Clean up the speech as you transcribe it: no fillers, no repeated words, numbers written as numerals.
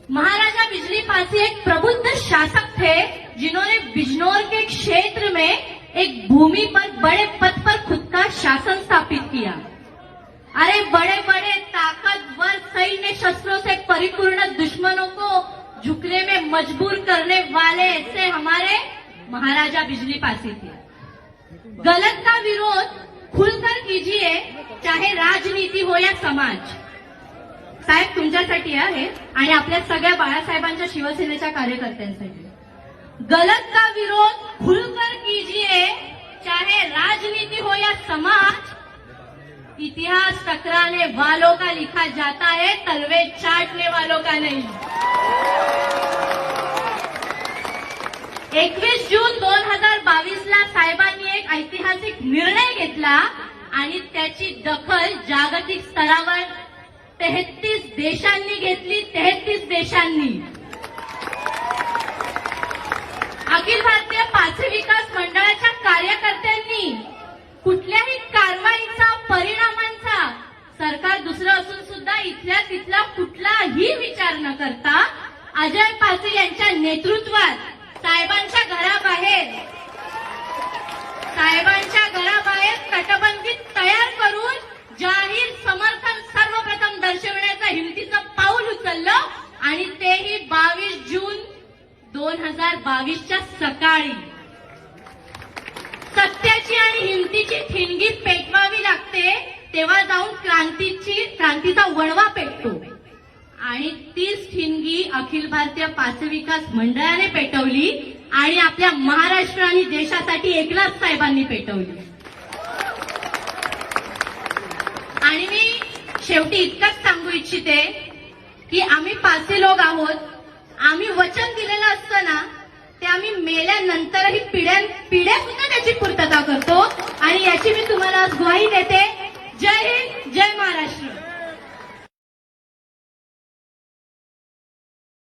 महाराजा बिजली पासी एक प्रबुद्ध शासक थे जिन्होंने बिजनौर के क्षेत्र में एक भूमि पर बड़े पद पर खुद का शासन स्थापित किया। अरे बड़े बड़े ताकतवर सैन्य शस्त्रों से परिपूर्ण दुश्मनों को झुकने में मजबूर करने वाले ऐसे हमारे महाराजा बिजली पासी थे। गलत का विरोध खुलकर कीजिए, चाहे राजनीती हो या समाज। साहेब तुमच्यासाठी आहे आणि आपल्या सगळ्या बाळासाहेबांच्या शिवसेनेच्या कार्यकर्त्यांसाठी। गलत का विरोध खुलकर कीजिए, चाहे राजनीति हो या समाज। इतिहास टकराने वालों का लिखा जाता है, तलवे चाटने वालों का नहीं। 21 जून 2022 ला साहेबांनी एक ऐतिहासिक निर्णय घेतला आणि त्याची दखल जागतिक स्तरावर 33 देशांनी घेतली। 33 देशांनी अखिल भारतीय पाचवी विकास मंडळाच्या कार्यकर्त्यांनी कुठल्याही कारवाईचा परिणामांचा सरकार दुसरं असून सुद्धा इथल्या तिथला कुठलाही विचार न करता अजय पासी यांच्या नेतृत्वात साहेबांच्या घराबाहेर तटबंदी तयार करून जाहीर समर्थन सर्वप्रथम दर्शवण्याचा हिमतीचं पाऊल उचललं आणि तेही 22 जून 2022च्या सकाळी। सत्याची आणि हिमतीची ठिणगी पेटवावी लागते तेव्हा जाऊन क्रांतीचा वणवा पेटतो आणि तीच ठिणगी अखिल भारतीय पाचवी विकास मंडळाने पेटवली आणि आपल्या महाराष्ट्र आणि देशासाठी एकनाथ साहेबांनी पेटवली। आणि मी शेवटी इतकंच सांगू इच्छिते की आम्ही पाचवी लोक आहोत। आम्ही वचन दिलेलं असतं ना, ते आम्ही मेल्यानंतरही पिढ्या सुद्धा त्याची पूर्तता करतो आणि याची मी तुम्हाला आज ग्वाही देते। जय हिंद, जय महाराष्ट्र।